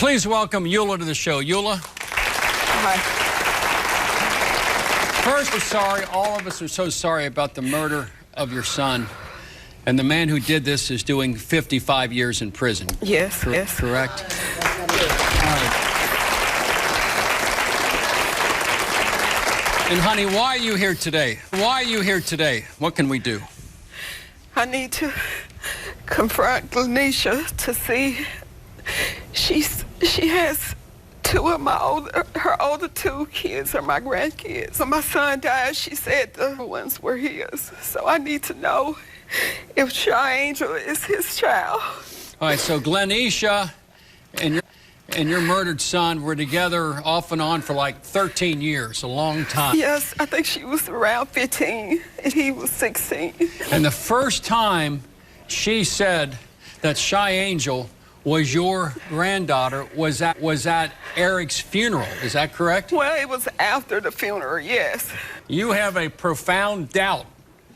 Please welcome Eula to the show. Eula. Hi. First, we're sorry. All of us are so sorry about the murder of your son. And the man who did this is doing 55 years in prison. Yes, yes. Correct? All right. And honey, why are you here today? Why are you here today? What can we do? I need to confront Glenisha to see. She has two of her older two kids are my grandkids. When my son died, she said the ones were his. So I need to know if Shy Angel is his child. All right, so Glenisha and your murdered son were together off and on for like 13 years, a long time. Yes, I think she was around 15 and he was 16. And the first time she said that Shy Angel was your granddaughter was at Eric's funeral. Is that correct? Well, it was after the funeral, yes. You have a profound doubt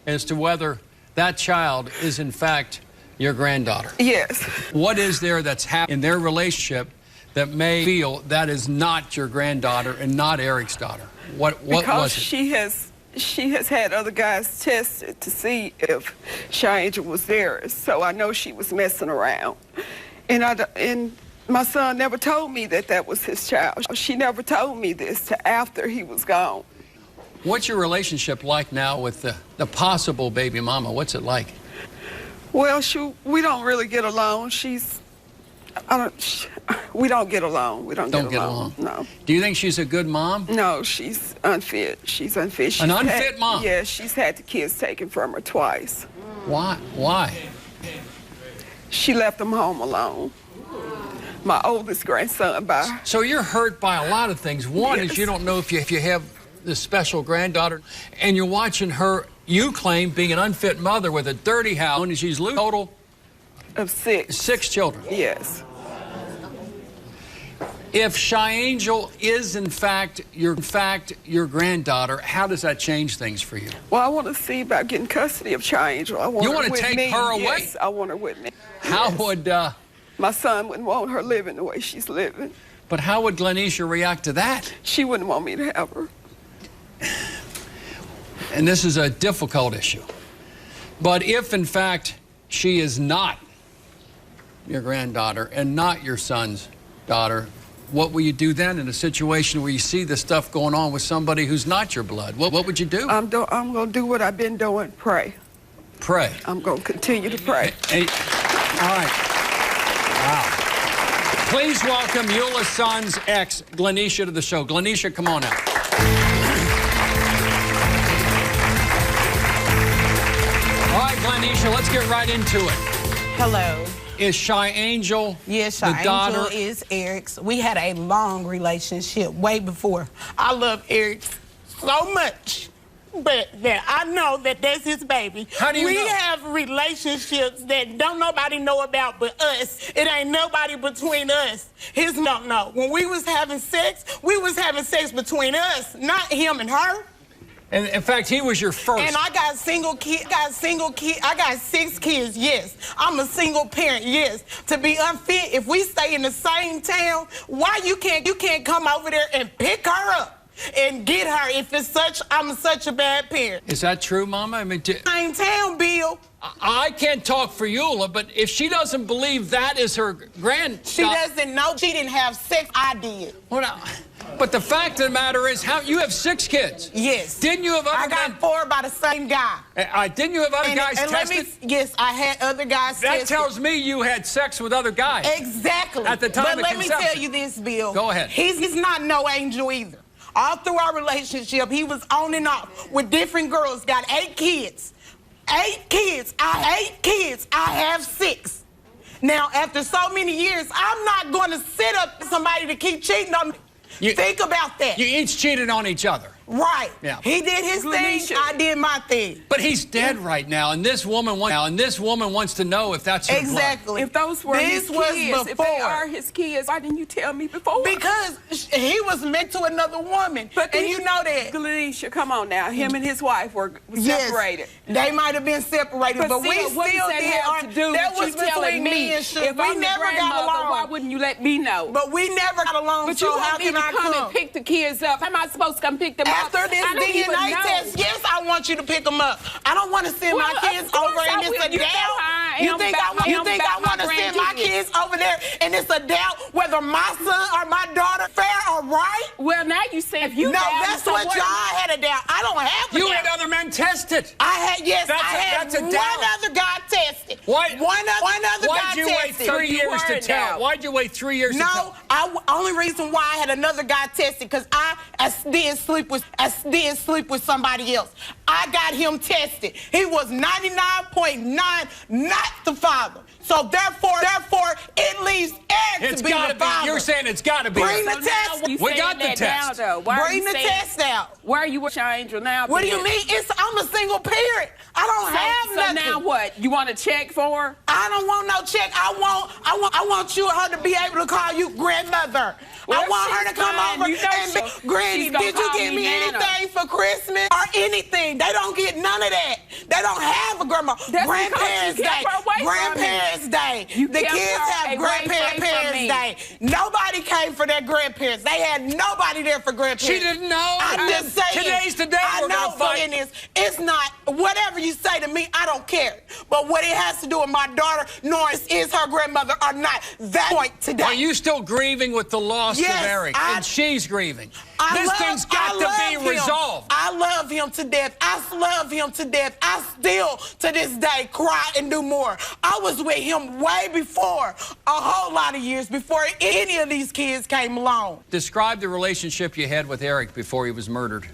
as to whether that child is in fact your granddaughter. Yes. What is there that's happened in their relationship that may feel that is not your granddaughter and not Eric's daughter? What was it? She has had other guys tested to see if Shy Angel was theirs, so I know she was messing around. And my son never told me that was his child. She never told me this till after he was gone. What's your relationship like now with the possible baby mama? What's it like? Well, we don't really get along. We don't get along. We don't get along. No. Do you think she's a good mom? No, she's unfit. She's unfit. An unfit mom? Yeah, she's had the kids taken from her twice. Why? Why? She left them home alone. My oldest grandson by her. So you're hurt by a lot of things. One Yes. is you don't know if you have this special granddaughter, and you're watching her, you claim, being an unfit mother with a dirty house, and she's losing total of 6. 6 children. Yes. If Shy Angel is in fact your granddaughter, how does that change things for you? Well, I want to see about getting custody of Shy Angel. I want You her want to with take me. her away? Yes, I want her with me. How Yes. would my son wouldn't want her living the way she's living. but how would Glenisha react to that? She wouldn't want me to have her. And this is a difficult issue. But if in fact she is not your granddaughter and not your son's daughter, what will you do then in a situation where you see this stuff going on with somebody who's not your blood? What would you do? I'm going to do what I've been doing, pray. Pray. I'm going to continue to pray. All right. Wow. Please welcome Eula's son's ex, Glenisha, to the show. Glenisha, come on out. All right, Glenisha, let's get right into it. Hello. Is Shy Angel Yes, the Shy daughter? Angel is Eric's. We had a long relationship way before. I love Eric so much, but I know that that's his baby. How do you know? We have relationships that don't nobody know about but us. It ain't nobody between us. His don't know. When we was having sex between us, not him and her. And in fact, he was your first. And I got single kid. I got 6 kids. Yes, I'm a single parent. Yes, to be unfit. If we stay in the same town, why you can't come over there and pick her up and get her? If it's I'm such a bad parent. Is that true, Mama? I mean, Same town, Bill. I can't talk for Eula, but if she doesn't believe that is her She doesn't know. She didn't have sex. I did. Well, now, but the fact of the matter is, you have 6 kids. Yes. Didn't you have other I got 4 by the same guy. Didn't you have other guys tested? Yes, I had other guys That tested. tells me you had sex with other guys. Exactly. At the time but of let me conception. tell you this, Bill. Go ahead. He's not no angel either. All through our relationship, he was on and off with different girls, got 8 kids. 8 kids. I have 6. Now, after so many years, I'm not going to sit up with somebody to keep cheating on me. Think about that. You each cheated on each other. Right. Yeah. He did his thing, I did my thing. But he's dead right now, and this woman wants to know if that's her blood. Exactly. If those were his kids, if they are his kids, why didn't you tell me before? Because he was meant to another woman, and you know that. Glenisha, come on now. Him and his wife were separated. They might have been separated, but we still did. That was between me and Sugar. If we never got along, why wouldn't you let me know? But we never got along. But so you how want me can to I come and pick the kids up? How am I supposed to come pick them up? After this DNA test, yes, I want you to pick them up. I don't want to send my kids over and it's a doubt. You think I want to send my kids over there and it's a doubt whether my son or my daughter fair or right? Well, now you say if you no, that's what y'all had a doubt. I don't have a doubt. You had other men tested. I had one other guy tested. One other guy tested. Why'd you wait 3 years to tell? Why'd you wait 3 years to tell? No, only reason why I had another guy tested because I did sleep with somebody else. I got him tested. He was 99.9 not the father. So therefore, it leaves Eric to be the father. You're saying it's got to be. Bring the test. We got the test. Bring the test out. Why are you with your angel now? What do you mean? I'm a single parent. I don't have nothing. So now what? You want a check for her? I don't want no check. I want her to be able to call you grandmother. Well, I want her to come over and be, Granny, did you give me anything for Christmas or anything? They don't get none of that. They don't have a grandma. Grandparents Day. Grandparents Day. The kids have Grandparents Day. Nobody came for their grandparents. They had nobody there for grandparents. She didn't know. I'm just saying. Today's the day we're going to fight. It's not, whatever you say to me, I don't care. But what it has to do with my daughter, knowing is her grandmother or not, that point today. Are you still grieving with the loss of Eric? And she's grieving. This thing's got to be resolved. I love him to death. I love him to death. I still, to this day, cry and do more. I was with him way before, a whole lot of years before any of these kids came along. Describe the relationship you had with Eric before he was murdered.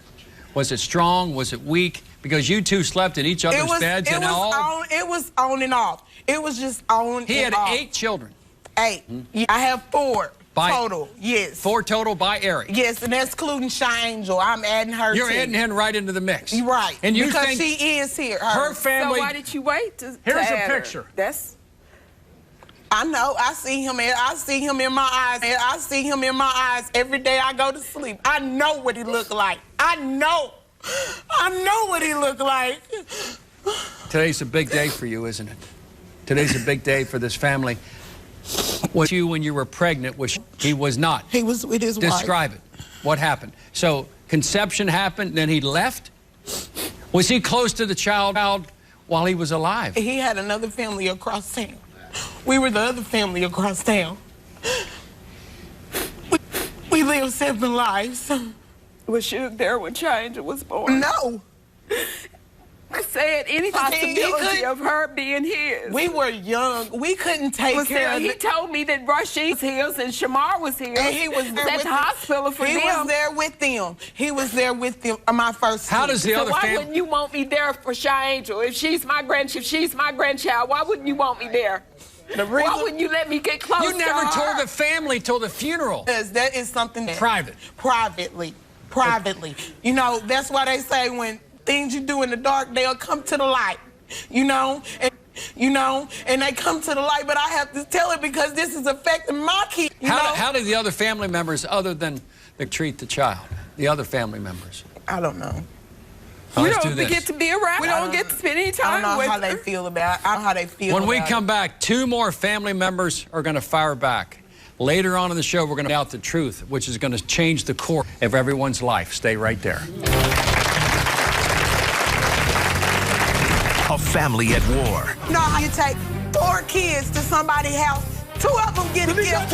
Was it strong? Was it weak? Because you two slept in each other's beds and all. It was on and off. It was just on and off. He had 8 children. 8. I have 4 total. Yes. 4 total by Eric. Yes, and that's including Shy Angel. I'm adding her. You're adding him right into the mix. You're right. And you because think she is here. Her family. So why did you wait to Here's add a picture. Her? I know. I see him in my eyes. I see him in my eyes every day I go to sleep. I know what he looked like. I know what he looked like. Today's a big day for you, isn't it? Today's a big day for this family. Was you when you were pregnant? He was not. He was with his wife. Describe it. What happened? So conception happened, then he left? Was he close to the child while he was alive? He had another family across town. We were the other family across town. We lived 7 lives. Was she there when Shy Angel was born? No. I said any possibility of her being his. We were young. We couldn't take care of it. He told me that Rashid was his and Shamar was his. And he was there at the hospital for them. He was there with them. He was there with them. My first. How does the other family? Why wouldn't you want me there for Shy Angel? If she's my grandchild, why wouldn't you want me there? Why wouldn't you let me get close to her? You never told the family till the funeral. Because that is something that privately. You know, that's why they say when things you do in the dark, they'll come to the light. You know, and they come to the light, but I have to tell it because this is affecting my kids. How do the other family members, other than they treat the child, the other family members? I don't know. We don't get to be around. We don't get to spend any time with I don't know how they feel about it. I don't know how they feel When we come back, 2 more family members are going to fire back. Later on in the show, we're going to find out the truth, which is going to change the course of everyone's life. Stay right there. A family at war. You know how you take 4 kids to somebody's house, 2 of them get a gift.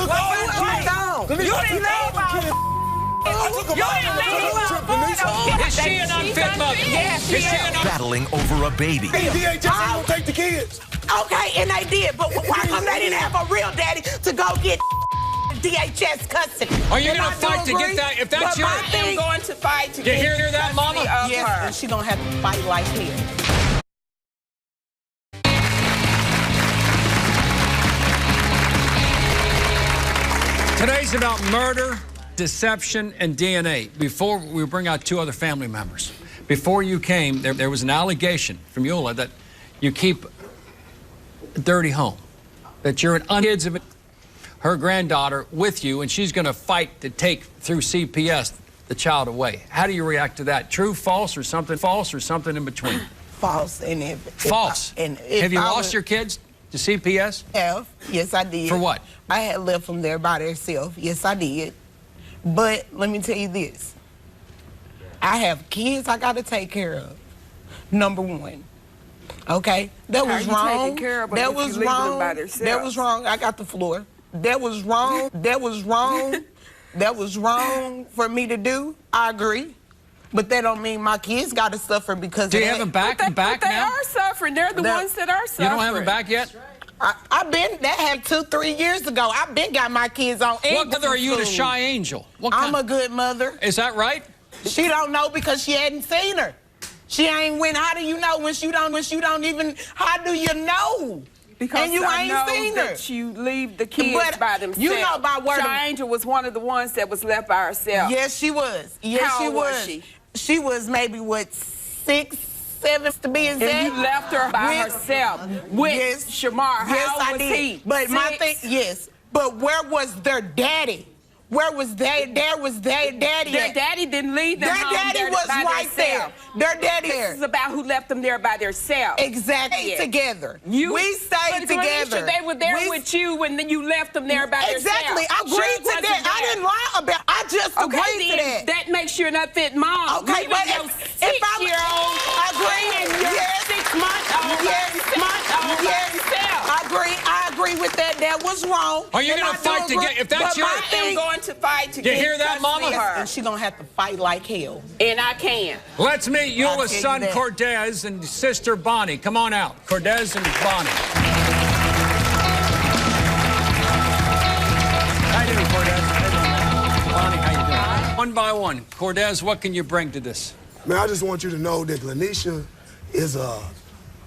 Is she an unfit mother? Yes, she is. Battling over a baby. DHS ain't gonna take the kids. Okay, and they did, but why come they didn't have a real daddy to go get DHS custody? Are you going to fight to get that? If that's your thing, I'm going to fight to get you hear that, Mama? Yes, and she's going to have to fight like hell. Today's about murder deception and DNA. Before we bring out 2 other family members, before you came, there was an allegation from Eula that you keep a dirty home, that you're an kids of her granddaughter with you, and she's going to fight to take through CPS the child away. How do you react to that? True, false, or something in between? False. False. Have you lost your kids to CPS? Yes, I did. For what? I had left them there by themselves. Yes, I did. But let me tell you this. I have kids I got to take care of. Number 1. Okay? That was wrong. That was wrong. That was wrong. I got the floor. That was wrong. That was wrong. That was wrong for me to do. I agree. But that don't mean my kids got to suffer because do you have them back now? But they are suffering. They're the ones that are suffering. You don't have them back yet? I've been, that happened 2-3 years ago. I've been got my kids on. What mother are you to Shy Angel? I'm a good mother. Is that right? She don't know because she hadn't seen her. She ain't win. How do you know when you don't even, how do you know? Because and you I ain't know seen her. that you leave the kids by themselves. You know by word. Shy Angel was one of the ones that was left by herself. Yes, she was. Yes, How she old was she? She was maybe, 6, 7 to be exact. And you left her by herself with Shamar. How old was he? But 6? my thing, yes. But where was their daddy? Where was their daddy? Their daddy didn't leave them their home daddy there was by right themselves. there. Their daddy. This is about who left them there by themselves. Exactly. Together. We stayed together. They were there with you when you left them there by themselves. Exactly. I agreed to that. I didn't lie about. I just agreed to that. That makes you an unfit mom. Okay, but if I'm 6-year-old, agree. And your 6-month-old, I agree with that. That was wrong. Are you going to fight to get, if that's your I'm going to fight to you get hear that, Mama? And she's going to have to fight like hell. And I can. Let's meet Eula's son, Cordez, and sister, Bonnie. Come on out. Cordez and Bonnie. How you doing, Cordez? Bonnie, how you doing? One by one. Cordez, what can you bring to this? Man, I just want you to know that Lanisha is a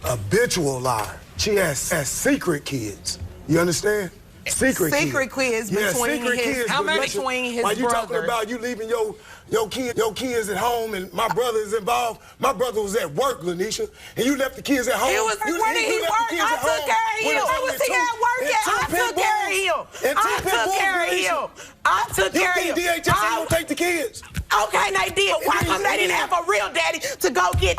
habitual liar. She has secret kids. You understand? Secret kids between his brothers. You talking about you leaving your kids at home and my brother is involved. My brother was at work, Lanisha, and you left the kids at home. Where did he work? I took care of him. Where was he at work at? I took care of him. I took care of him. You think DHS ain't gonna take the kids? Okay, they did. Why come they didn't have a real daddy to go get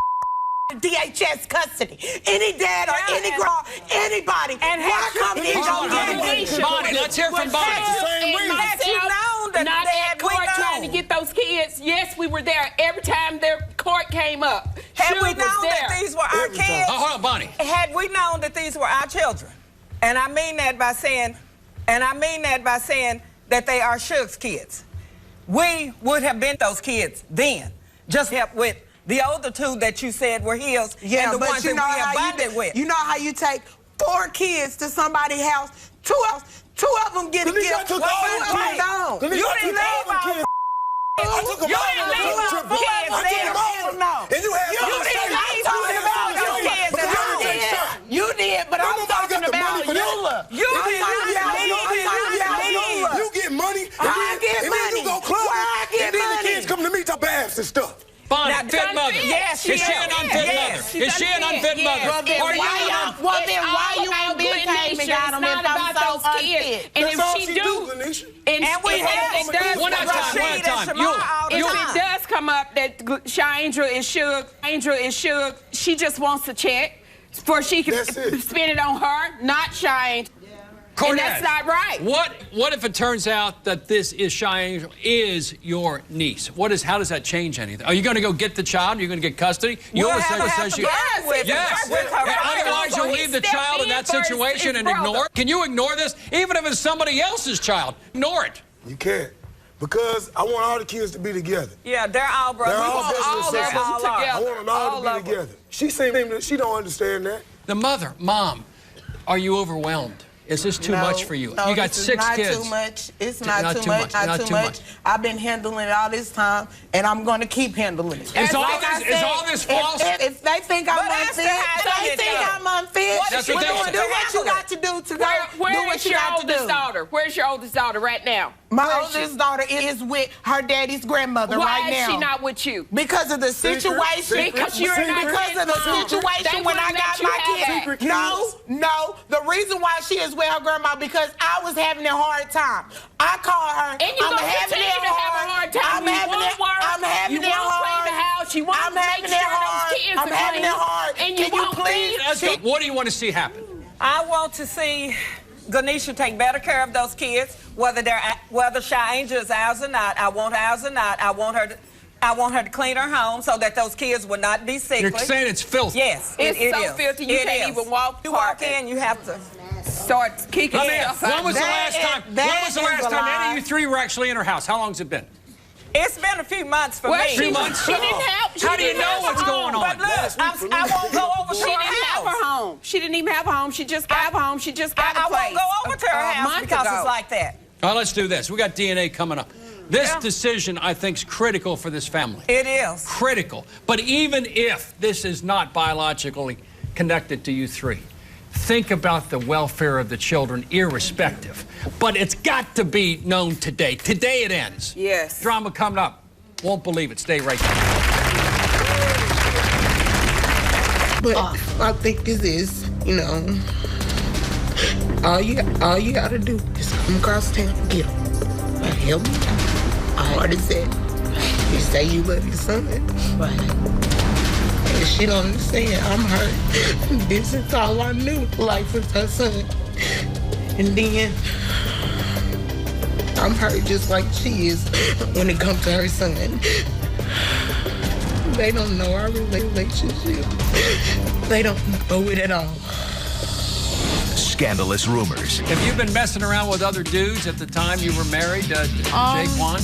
DHS custody? Any dad or any girl, anybody. And why come they don't get it? Bonnie, let's hear from Bonnie. Had you known that not at court trying to get those kids, yes, we were there every time their court came up. Had we known that these were our kids, hold on, Bonnie. Had we known that these were our children, and I mean that by saying that they are Suge's kids, we would have been those kids then. Just help with the older 2 that you said were his, and the ones that we abided with. You know how you take 4 kids to somebody's house, two of them get a gift. You didn't leave our I took them all. And you had You did, but I'm talking about Eula. You get money, and then you go clubbing, and then the kids come to me talk baths and stuff. Bonnie, fit mother. Yes, is she an unfit mother? Is she an unfit mother? Well, then why you ain't been came and got them if I'm so unfit? And if she do, and we have one at a time. If it does come up that Shy Angel is Suge, she just wants to check before she can spend it on her, not Shy Angel. And that's not right. What if it turns out that this is Shy Angel is your niece? How does that change anything? Are you going to go get the child? Are you going to get custody? Yes. Otherwise, you'll leave the child in that situation and ignore it. Can you ignore this? Even if it's somebody else's child, ignore it. You can't. Because I want all the kids to be together. Yeah, they're all brothers. They're all together. I want them all to be together. She don't understand that. The mother, Mom, are you overwhelmed? Is this too much for you? No, you got 6 kids. Too much. It's not too much. Not too much. I've been handling it all this time, and I'm going to keep handling it. Is all this false? If they think I'm unfit, that's what do what you got to do to go. Where's your oldest daughter? daughter? Where's your oldest daughter right now? My oldest daughter is with her daddy's grandmother right now. Why is she not with you? Because of the situation. Because you're not because of the situation when I got my kids. No. The reason why she is with her grandma because I was having a hard time. I called her. And you're going to continue to have a hard time. I'm having it hard. You won't clean the house. You won't make sure those kids are clean. I'm having it hard. And you won't please. What do you want to see happen? I want to see Ganesha take better care of those kids, whether Shy Angel is ours or not. I want ours or not. I want her to clean her home so that those kids will not be sickly. You're saying it's filthy. Yes, it's so filthy you can't even walk. You walk in, you have to start kicking stuff out. When was the last time? When was the last time any of you three were actually in her house? How long's it been? It's been a few months for me. A few months? She didn't have. How do you know what's going on? But look, I won't go over to her house. She didn't have her home. She didn't even have a home. She just got a home. She just got a place. I won't go over to her house because it's like that. All right, let's do this. We got DNA coming up. This decision, I think, is critical for this family. It is. Critical. But even if this is not biologically connected to you three, think about the welfare of the children irrespective. But it's got to be known today. Today it ends. Yes. Drama coming up. Won't believe it. Stay right there. But I think this is, you know, all you gotta do is come across town and get him. Like, help me. How hard is that? You say you love your son. Right. And she don't understand. I'm hurt. This is all I knew. Life with her son. And then I'm hurt just like she is when it comes to her son. They don't know our relationship. They don't know it at all. Scandalous rumors. Have you been messing around with other dudes at the time you were married, Jaquan?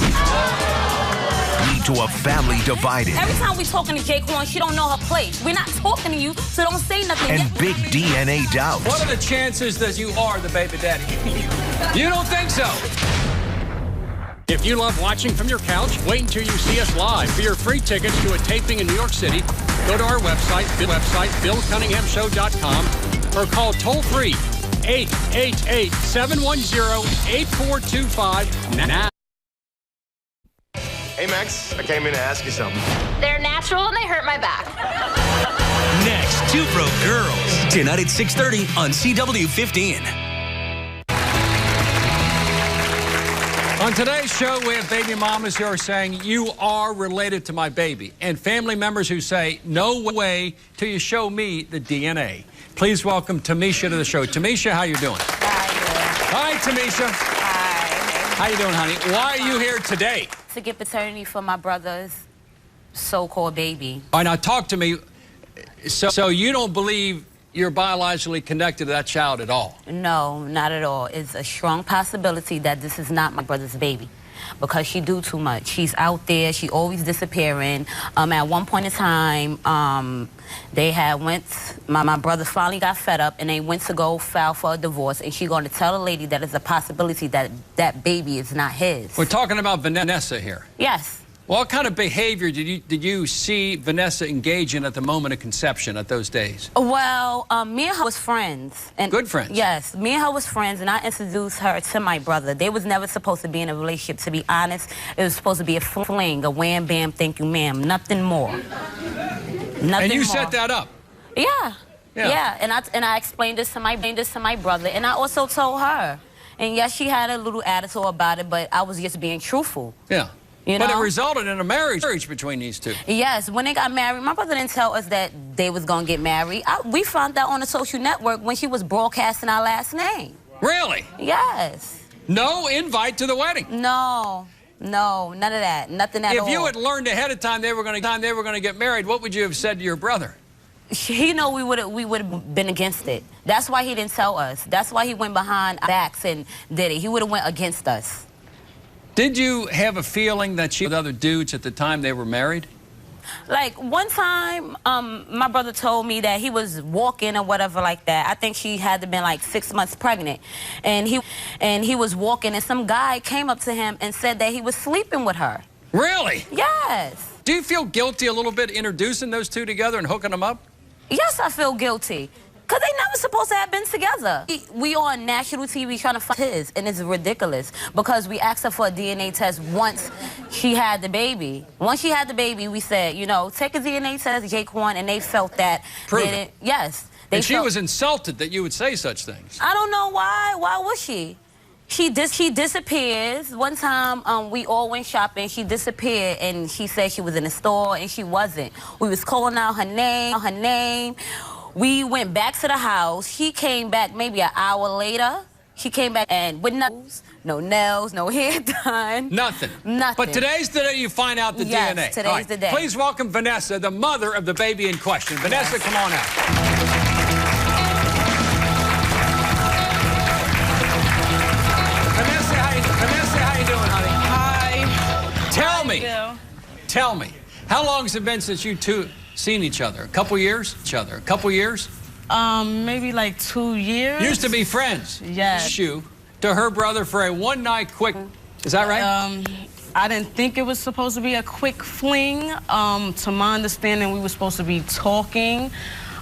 Lead to a family divided. Every time we talking to Jaquan, she don't know her place. We're not talking to you, so don't say nothing. And big DNA doubts. What are the chances that you are the baby daddy? You don't think so? If you love watching from your couch, wait until you see us live. For your free tickets to a taping in New York City, go to our website, BillCunninghamShow.com, or call toll-free 888-710-8425 now. Hey, Max, I came in to ask you something. They're natural and they hurt my back. Next, Two Broke Girls. Tonight at 6:30 on CW15. On today's show, we have baby mamas who are saying, you are related to my baby, and family members who say, no way till you show me the DNA. Please welcome Tamisha to the show. Tamisha, how you doing? Hi, Tamisha. Hi. How you doing, honey? Why are you here today? To get paternity for my brother's so-called baby. All right, now talk to me. So you don't believe you're biologically connected to that child at all? No, not at all. It's a strong possibility that this is not my brother's baby because she do too much. She's out there. She always disappearing. At one point in time, they had my brother finally got fed up and they went to go file for a divorce, and she going to tell the lady that it's a possibility that that baby is not his. We're talking about Vanessa here. Yes. What kind of behavior did you see Vanessa engage in at the moment of conception at those days? Well, me and her was friends. And good friends? Yes, me and her was friends, and I introduced her to my brother. They was never supposed to be in a relationship, to be honest. It was supposed to be a fling, a wham, bam, thank you, ma'am. Nothing more. Nothing and you more. set that up? Yeah. And I explained this to my brother, and I also told her. And yes, she had a little attitude about it, but I was just being truthful. Yeah. You know? But it resulted in a marriage between these two. Yes, when they got married, my brother didn't tell us that they was going to get married. We found out on the social network when she was broadcasting our last name. Really? Yes. No invite to the wedding? No, none of that. Nothing at all. If you had learned ahead of time they were going to get married, what would you have said to your brother? He know we would have been against it. That's why he didn't tell us. That's why he went behind our backs and did it. He would have went against us. Did you have a feeling that she was with other dudes at the time they were married? Like, one time, my brother told me that he was walking or whatever like that. I think she had to been like 6 months pregnant. And he was walking, and some guy came up to him and said that he was sleeping with her. Really? Yes. Do you feel guilty a little bit introducing those two together and hooking them up? Yes, I feel guilty. Because they never supposed to have been together. We on national TV trying to find his, and it's ridiculous because we asked her for a DNA test once she had the baby. Once she had the baby, we said, you know, take a DNA test, Jaquan, and they felt that. Prove it. Yes. And she was insulted that you would say such things. I don't know why. Why was she? She disappears. One time, we all went shopping. She disappeared, and she said she was in the store, and she wasn't. We was calling out her name. We went back to the house. She came back maybe an hour later. She came back and with no nails, no hair done. Nothing. Nothing. But today's the day you find out the yes, DNA. Today's the day. Please welcome Vanessa, the mother of the baby in question. Vanessa, come on out. Vanessa, how you doing, honey? Hi. Tell me, how long has it been since you two seen each other? A couple years? A couple years? Maybe like 2 years. Used to be friends. Yes. You to her brother for a one-night quick. Is that right? I didn't think it was supposed to be a quick fling. To my understanding, we were supposed to be talking.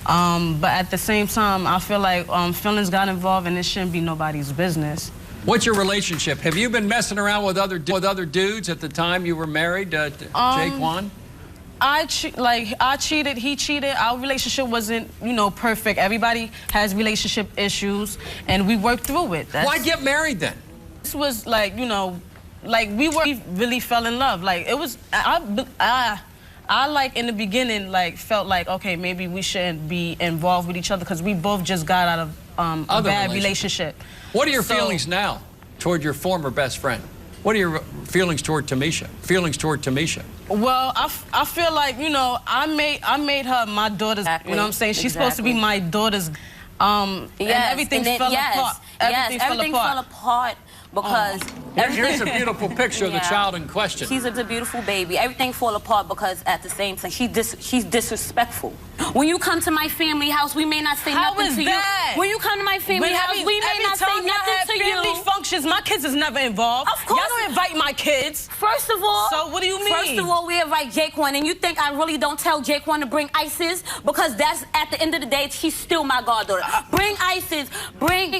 But at the same time, I feel like feelings got involved, and it shouldn't be nobody's business. What's your relationship? Have you been messing around with other dudes at the time you were married to Jaquan? I cheated, he cheated. Our relationship wasn't, you know, perfect. Everybody has relationship issues, and we worked through it. Why get married then? This was like, you know, like we really fell in love. Like it was, I like in the beginning, like felt like, okay, maybe we shouldn't be involved with each other because we both just got out of a bad relationship. What are your feelings now toward your former best friend? What are your feelings toward Tamisha? Well, I feel like, you know, I made her my daughter's. Exactly. You know what I'm saying? She's supposed to be my daughter's. And everything fell apart. Everything fell apart because here's a beautiful picture of the child in question. She's a beautiful baby. Everything fall apart because at the same time she's disrespectful. When you come to my family house, we may not say nothing to you. When you come to my family house, we may not say nothing to you. Family functions, my kids is never involved. Of course. Y'all don't invite my kids. First of all. So what do you mean? First of all, we invite Jaquan, and you think I really don't tell Jaquan to bring ISIS because that's at the end of the day, she's still my goddaughter. Bring ISIS. Bring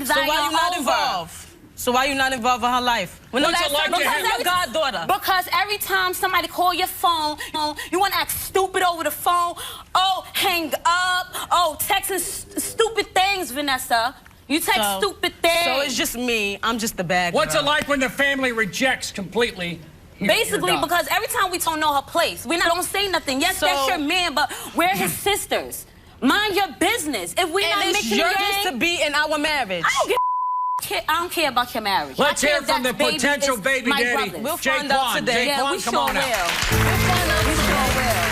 Zion. So why you not involved? So why you not involved in her life? When What's it like to have your goddaughter? Because every time somebody call your phone, you want to act stupid over the phone. Oh, hang up. Oh, texting stupid things, Vanessa. You text stupid things. So it's just me. I'm just the bad girl. What's it like when the family rejects completely? Basically, because every time we don't know her place, we don't say nothing. Yes, that's your man, but we're his sisters. Mind your business. If we're not making your business to be in our marriage. I don't care about your marriage. Let's hear from the potential baby daddy. We'll find out today. Jaquan, come on out. We'll find out. We sure will.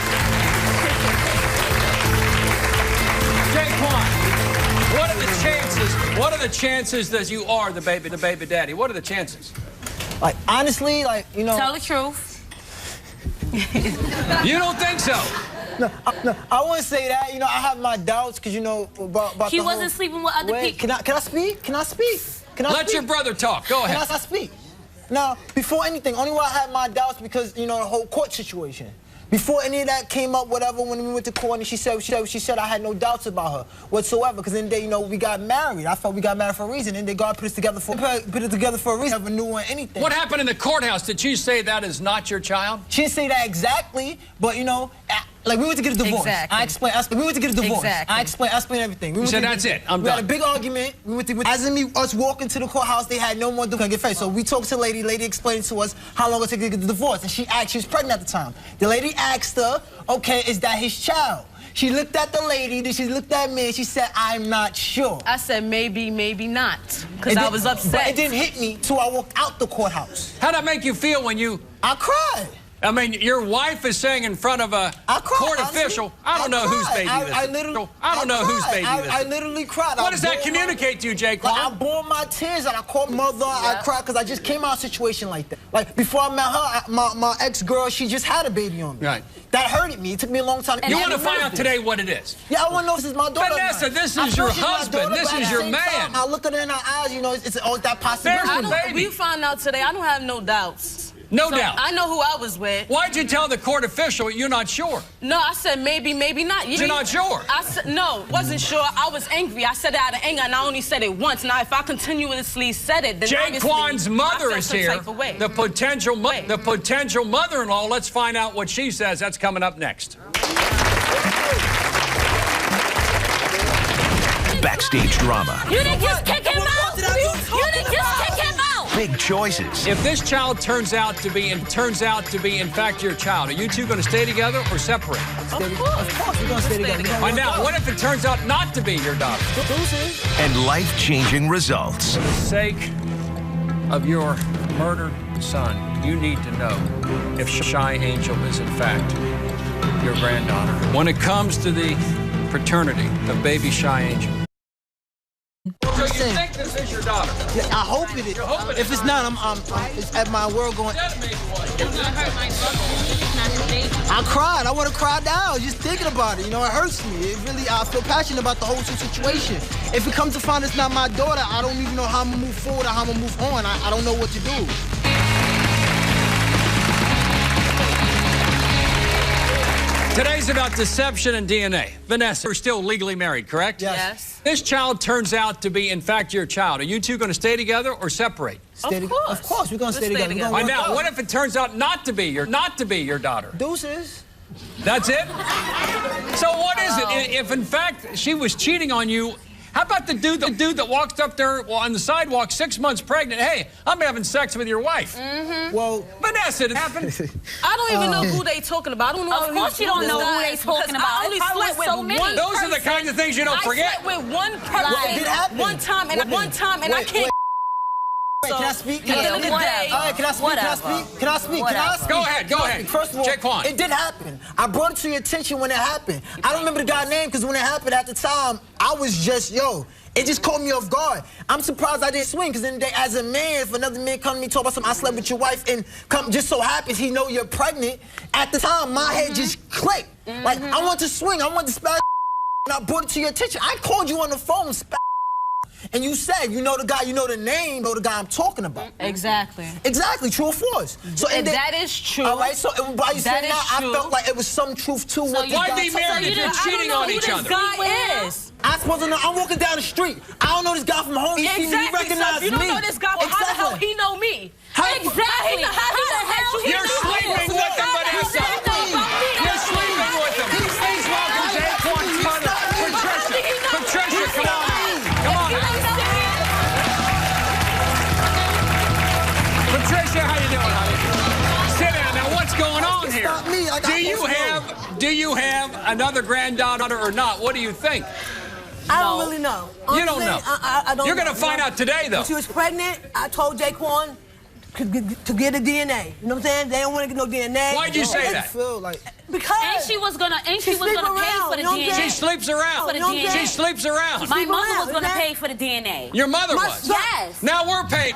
Jaquan, what are the chances? What are the chances that you are the baby daddy? What are the chances? Like honestly, like you know. Tell the truth. You don't think so? No, I wouldn't say that. You know, I have my doubts because you know about he wasn't sleeping with other people. Can I speak? Can I speak? Let your brother talk. Go ahead. Can I speak? Now, before anything, only why I had my doubts because you know the whole court situation. Before any of that came up, whatever, when we went to court and she said I had no doubts about her whatsoever. Because then they, you know, we got married. I felt we got married for a reason. And then God put it together for a reason. Never knew anything. What happened in the courthouse? Did she say that is not your child? She didn't say that exactly, but you know. Like, we went to get a divorce. Exactly. I explained. We went to get a divorce. Exactly. I explained everything. You said that's it. I'm done. We had a big argument. We went to, as in us walking to the courthouse, they had no more to get faced. So we talked to the lady. Lady explained to us how long it took to get the divorce. And she was pregnant at the time. The lady asked her, okay, is that his child? She looked at the lady, then she looked at me, and she said, I'm not sure. I said, maybe, maybe not. Because I was upset. But it didn't hit me till I walked out the courthouse. How'd that make you feel when you... I cried. I mean, your wife is saying in front of a court official, I don't know whose baby this is. I don't know whose baby this is. I literally cried. What does that communicate to you, Jaquan? I bore my tears and I called mother. I cried because I just came out of a situation like that. Like, before I met her, my ex-girl, she just had a baby on me. Right. That hurted me. It took me a long time. You want to find out today what it is? Yeah, I want to know if this is my daughter. Vanessa, this is your husband. This is your man. I look at her in her eyes, you know, it's that possibility. We find out today. I don't have no doubts. No So doubt. I know who I was with. Why'd you tell the court official you're not sure? No, I said maybe, maybe not. You're not sure? I said, no, wasn't sure. I was angry. I said it out of anger, and I only said it once. Now, if I continuously said it, then Jaquan's mother is here. The potential mother-in-law. Let's find out what she says. That's coming up next. Backstage drama. You didn't just kick him out. You didn't just kick him out. Big choices. If this child turns out to be in fact your child, are you two going to stay together or separate? Of course we're gonna stay together. Find out. What if it turns out not to be your daughter? And life-changing results. For the sake of your murdered son, you need to know if Shy Angel is in fact your granddaughter. When it comes to the paternity of baby Shy Angel. So you think this is your daughter? Yeah, I hope it is. If it's not, I'm it's at my world going. I cried. I want to cry down just thinking about it. You know, it hurts me. It really, I feel passionate about the whole situation. If it comes to find it's not my daughter, I don't even know how I'm gonna move forward or how I'm gonna move on. I don't know what to do. Today's about deception and DNA. Vanessa, you're still legally married, correct? Yes. This child turns out to be, in fact, your child. Are you two going to stay together or separate? Of course, we're gonna stay together. Find out. What if it turns out not to be your daughter? Deuces. That's it? So what is it? If in fact she was cheating on you, how about the dude that walked up there on the sidewalk 6 months pregnant? Hey, I'm having sex with your wife. Well, Vanessa, it happened. I don't even know who they talking about. I don't know. Of course you don't know who they talking about. I only slept with so many. one Those are the kinds of things you don't forget. I slept with one person one time, and I can't. Wait, can I speak? At the end of the day, All right, can I speak? Can I speak? Go ahead. First of all, Jaquan. it did happen. I brought it to your attention when it happened. I don't remember the guy's name because when it happened at the time, I was just, it just caught me off guard. I'm surprised I didn't swing because then as a man, if another man come to me talk about something, I slept with your wife and just so happens he know you're pregnant, at the time my head just clicked. Like, I want to swing, I want to spaz and I brought it to your attention. I called you on the phone, and you said, you know the guy, you know the name, you know the guy I'm talking about. Exactly. Exactly, true or false. So and that is true. All right, so by you saying that, I felt like it was some truth to what Why be married if you're cheating on each other? I'm supposed to know. I'm walking down the street. I don't know this guy from home. He recognized me. You don't know this guy, well, how the hell he know me? Exactly. How the hell You're sleeping with him, Vanessa. You're sleeping with him. Please welcome Jaquan's mother, Patricia. Patricia, come on. Patricia, how you doing, honey? Sit down. Now, what's going on here? Do you have another granddaughter or not? What do you think? I don't really know. Honestly, You don't know. I don't You're going to know. find out today, though. When she was pregnant, I told Jaquan to get a DNA. You know what I'm saying? They don't want to get no DNA. Why'd you say that? Because And she was gonna pay for the DNA. She sleeps around. For the DNA. She sleeps around. My mother was gonna pay for the DNA. Your mother was? Yes. Now we're paying.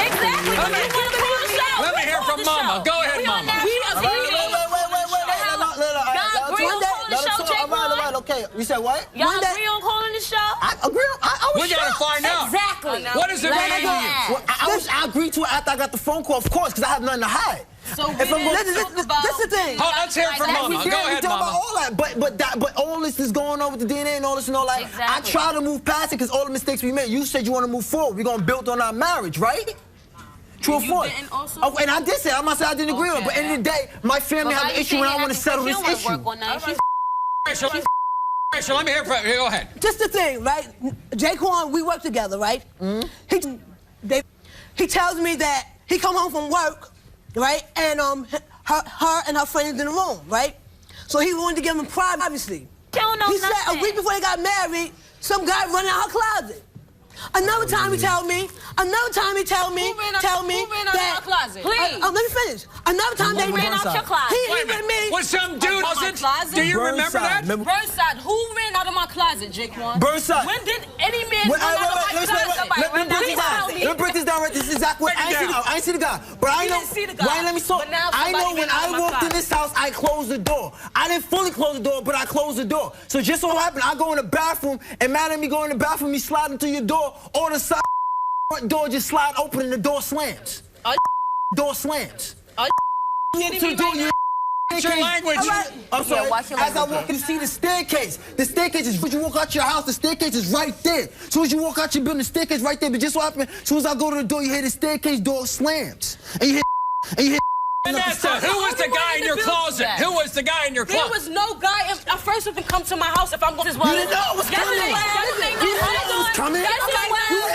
Exactly. Let me hear from Mama. Go ahead, Mama. Okay, you said what? Y'all agree on calling the show? I agree. I was We gotta find out. Exactly. What does it mean to you? Well, I agreed to it after I got the phone call, of course, because I have nothing to hide. So that's the thing. Oh, let's hear from Mama. Go ahead, Mama. About all that, but all this is going on with the DNA and all this and all that. Exactly. I try to move past it because all the mistakes we made. You said you want to move forward. We're gonna build on our marriage, right? True or false? Oh, and I did say, I'm not saying I didn't agree with it, but at the end of the day, my family have an issue and I want to settle this issue. So let me hear from you. Go ahead. Just the thing, right? Jaquan, we work together, right? He tells me that he come home from work, right? And her and her friend is in the room, right? So he wanted to give him privacy. He said a week before they got married, some guy running out her closet. Another time he tell me Who ran out your closet? Please. let me finish. Another time they ran out your closet. He with me. Was some dude? Do you remember that? Burnside. Who ran out of my closet, Jaquan? Burnside. When did any man run out of my closet? Let me break this down. Right, this is exactly what I ain't see the guy, but I know. didn't see the guy. Right, let me talk. But now I know somebody when ran out of I my walked in closet. this house, I closed the door. I didn't fully close the door, but I closed the door. So just so happened, I go in the bathroom, and mad at me going in the bathroom, me sliding through your door, all the side front door just slide open and the door slams. Door slams. What's your language? I'm sorry. As I walk in to see the staircase is, when you walk out your house, the staircase is right there. As soon as you walk out your building, the staircase right there. But just what happened, as soon as I go to the door, you hear the staircase door slams. And you hear, Vanessa, who was the guy in your closet? Who was the guy in your closet? There was no guy. At first, if you come to my house, if I'm going to... You didn't know it was coming. You didn't know it was coming. You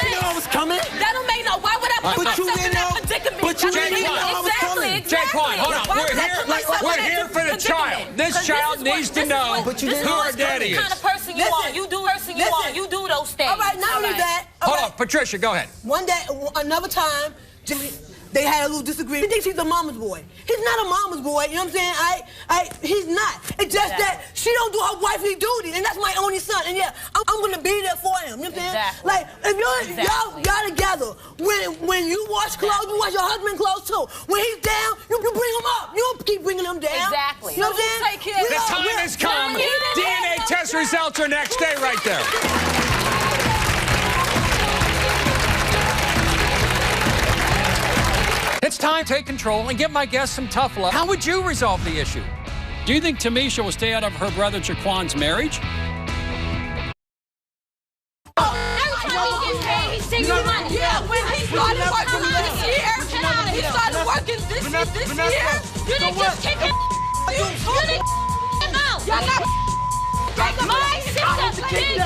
didn't know it was coming. That don't make no... Why would I put myself in that predicament? But you didn't know I was coming. Jaquan, hold on. We're here for the child. This child needs to know who her daddy is. What kind of person you are. You do you do those things. All right, not only that... Hold on, Patricia, go ahead. One day, another time, Jimmy... They had a little disagreement. He thinks he's a mama's boy. He's not a mama's boy, you know what I'm saying? He's not. It's just that she don't do her wifely duty, and that's my only son. And yeah, I'm gonna be there for him, you know what I'm saying? Like, if y'all together, when you wash clothes, you wash your husband's clothes too. When he's down, you bring him up. You don't keep bringing him down. Exactly. You know what I'm saying? The time has come. DNA test results are next. Stay right there. It's time to take control and give my guests some tough love. How would you resolve the issue? Do you think Tamisha will stay out of her brother Jaquan's marriage? He's taking money. Yeah, when he started working this year, you didn't just kick him. You didn't him out. My sister, big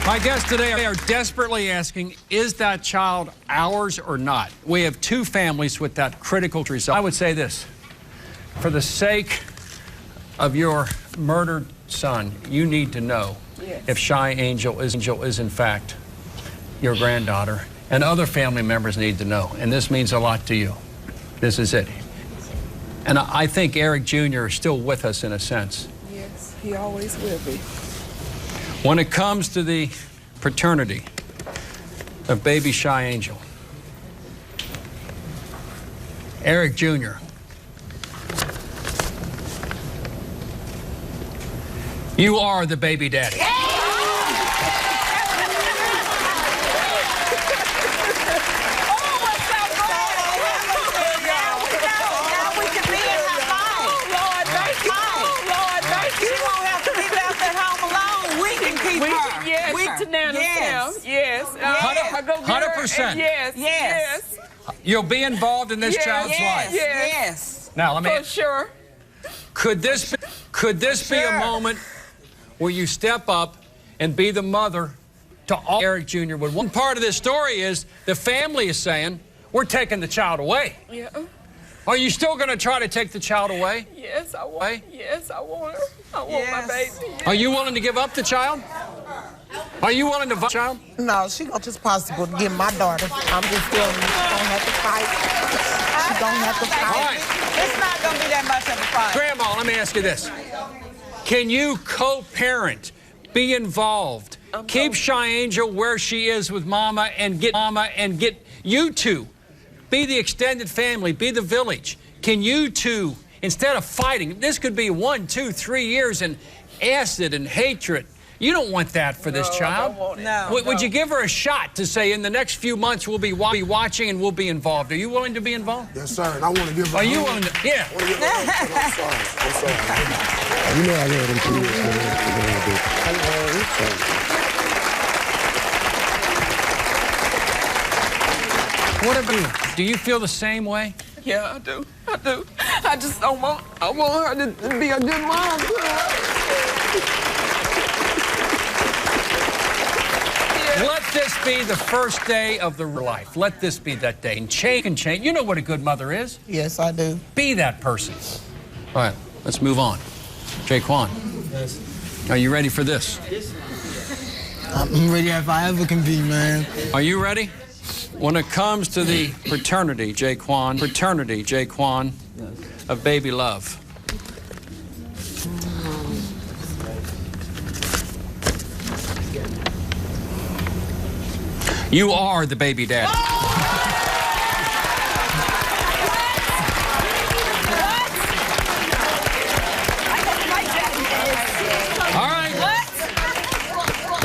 My guests today are desperately asking, is that child ours or not? We have two families with that critical result. I would say this, for the sake of your murdered son, you need to know if Shy Angel is in fact your granddaughter, and other family members need to know, and this means a lot to you. This is it. And I think Eric Jr. is still with us in a sense. Yes, he always will be. When it comes to the paternity of baby Shy Angel, Eric Jr., you are the baby daddy. Yes. 100%. Yes. You'll be involved in this child's life. Yes. Now, let me. For sure. Could this be a moment where you step up and be the mother to all Eric Jr. would? One part of this story is the family is saying, we're taking the child away. Yeah. Are you still going to try to take the child away? Yes, I want. Yes, I want her. I want my baby. Yes. Are you willing to give up the child? Are you willing to vote, child? No, she gonna just possible to get my daughter. I'm just telling you, she's gonna have to fight. She's gonna have to fight. All right. It's not gonna be that much of a fight. Grandma, let me ask you this. Can you co-parent, be involved, keep Shy Angel where she is with Mama and get you two, be the extended family, be the village. Can you two, instead of fighting, this could be 1, 2, 3 years and acid and hatred. You don't want that for this child. I don't want it. Would you give her a shot to say, in the next few months, we'll be watching and we'll be involved? Are you willing to be involved? Yes, sir. And I want to give her Are you willing to? Yeah. I'm sorry. You know I love them kids. What about you? Do you feel the same way? Yeah, I do. I just don't want. I want her to be a good mom to her. Let this be the first day of the life. Let this be that day. And change. You know what a good mother is. Yes, I do. Be that person. All right, let's move on. Jaquan, are you ready for this? I'm ready if I ever can be, man. Are you ready? When it comes to the paternity, Jaquan, of baby love. You are the baby daddy.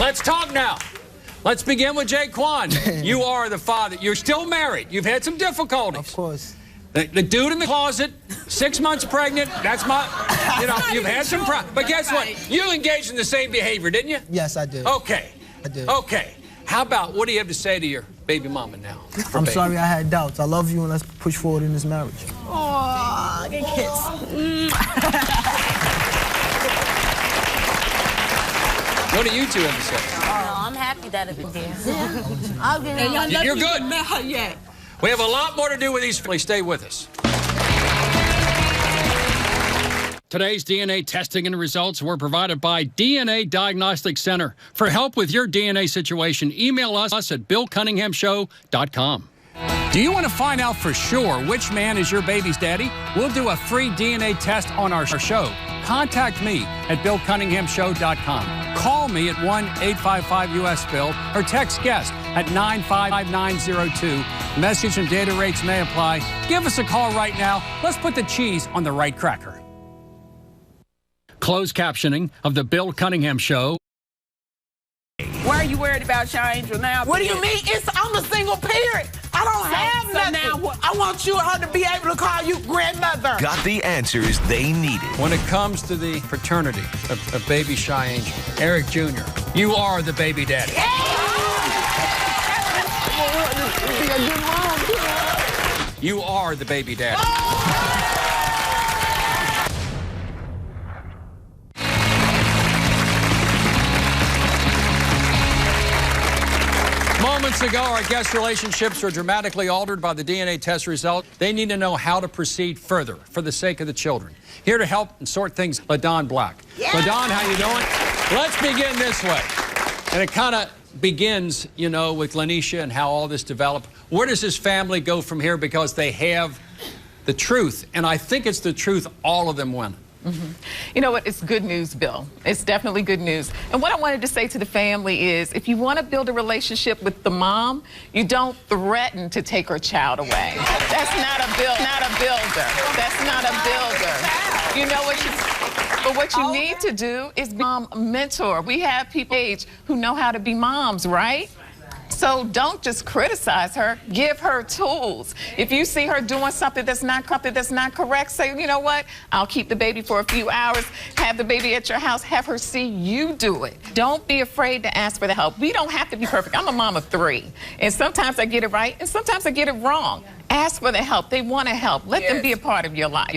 Let's talk now. Let's begin with Jaquan. You are the father. You're still married. You've had some difficulties. Of course. The dude in the closet, 6 months pregnant, that's my, you've had some problems. But guess what? You engaged in the same behavior, didn't you? Yes, I did. Okay. I did. Okay. How about, what do you have to say to your baby mama now? I'm sorry I had doubts. I love you and let's push forward in this marriage. Oh, good kiss. What do you two have to say? Oh, I'm happy that it's there. I'll get You're good. Met her yet. We have a lot more to do with these. Please stay with us. Today's DNA testing and results were provided by DNA Diagnostic Center. For help with your DNA situation, email us at BillCunninghamShow.com. Do you want to find out for sure which man is your baby's daddy? We'll do a free DNA test on our show. Contact me at BillCunninghamShow.com. Call me at 1-855-US-BILL or text guest at 95902. Message and data rates may apply. Give us a call right now. Let's put the cheese on the right cracker. Closed captioning of the Bill Cunningham Show. Why are you worried about your angel now? What do you mean? I'm a single parent. I don't have nothing. Now, I want her to be able to call you grandmother. Got the answers they needed. When it comes to the paternity of baby Shy Angel, Eric Jr., you are the baby daddy. You are the baby daddy. Moments ago, our guest relationships were dramatically altered by the DNA test result. They need to know how to proceed further for the sake of the children. Here to help and sort things, LaDon Black. Yeah. LaDon, how you doing? Let's begin this way. And it kind of begins, with Lanisha and how all this developed. Where does this family go from here? Because they have the truth. And I think it's the truth all of them want. Mm-hmm. You know what? It's good news, Bill. It's definitely good news. And what I wanted to say to the family is, if you want to build a relationship with the mom, you don't threaten to take her child away. That's not a builder. That's not a builder. You know what you need to do is be a mentor. We have people age who know how to be moms, right? So don't just criticize her. Give her tools. If you see her doing something that's not correct, say, you know what? I'll keep the baby for a few hours, have the baby at your house, have her see you do it. Don't be afraid to ask for the help. We don't have to be perfect. I'm a mom of 3, and sometimes I get it right, and sometimes I get it wrong. Ask for the help. They want to help. Let them be a part of your life.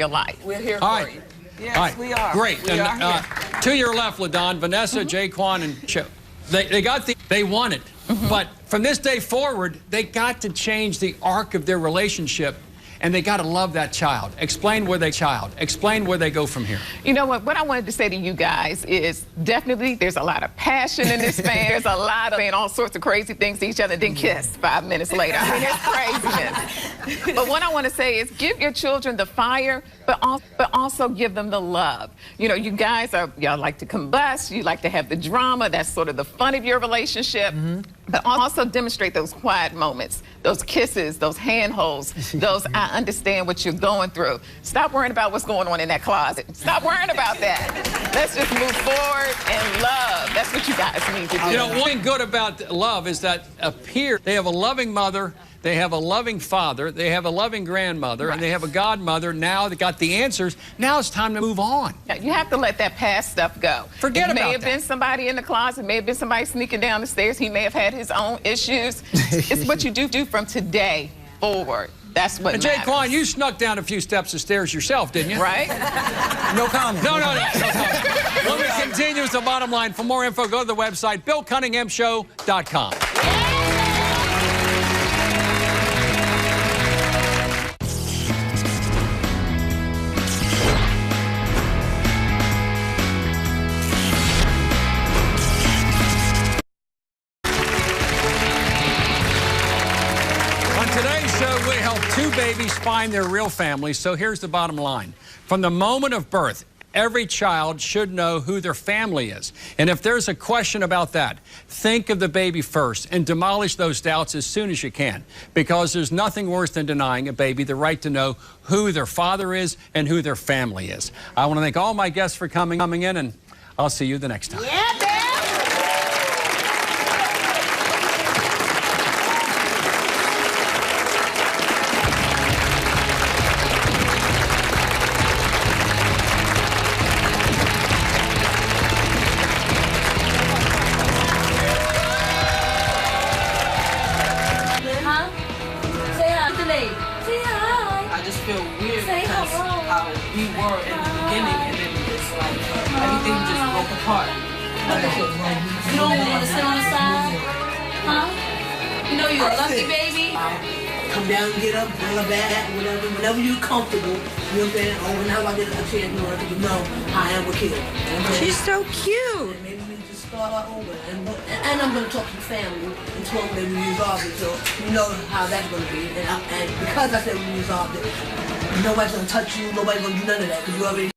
We're here for you. Yes, all right. We are. Great. We are here. To your left, LaDon, Vanessa, Jaquan, and Cho. They won it. But from this day forward, they got to change the arc of their relationship, and they got to love that child. Explain where they go from here. You know what I wanted to say to you guys is definitely there's a lot of passion in this family. There's a lot of saying all sorts of crazy things to each other, then kiss 5 minutes later. I mean, it's craziness. But what I want to say is give your children the fire, but also give them the love. You guys y'all like to combust, you like to have the drama. That's sort of the fun of your relationship. Mm-hmm. But also demonstrate those quiet moments, those kisses, those handholds, those I understand what you're going through. Stop worrying about what's going on in that closet. Stop worrying about that. Let's just move forward and love. That's what you guys need to do. One thing good about love is that they have a loving mother, they have a loving father, they have a loving grandmother, right, and they have a godmother. Now they got the answers. Now it's time to move on. You have to let that past stuff go. Forget about that. It may have been somebody in the closet, may have been somebody sneaking down the stairs. He may have had his own issues. It's what you do from today forward. That's what matters. Jaquan, you snuck down a few steps of stairs yourself, didn't you? Right? No comment. No comment. When we continue with the bottom line, for more info, go to the website, BillCunninghamShow.com. Two babies find their real families, so here's the bottom line. From the moment of birth, every child should know who their family is. And if there's a question about that, think of the baby first and demolish those doubts as soon as you can, because there's nothing worse than denying a baby the right to know who their father is and who their family is. I want to thank all my guests for coming in, and I'll see you the next time. Yeah, like everything just broke apart. You don't want to sit on the side? Huh? You know you're a lucky baby. Come down, get up, bring her back, whatever, whenever you're comfortable. You know what I'm saying? Or whenever I get a chance, you know I am a kid. She's so cute. And maybe we just start out over. And I'm going to talk to the family and tell them that we resolved it. So you know how that's going to be. And because I said we resolved it, nobody's going to touch you, nobody's going to do none of that. Because you already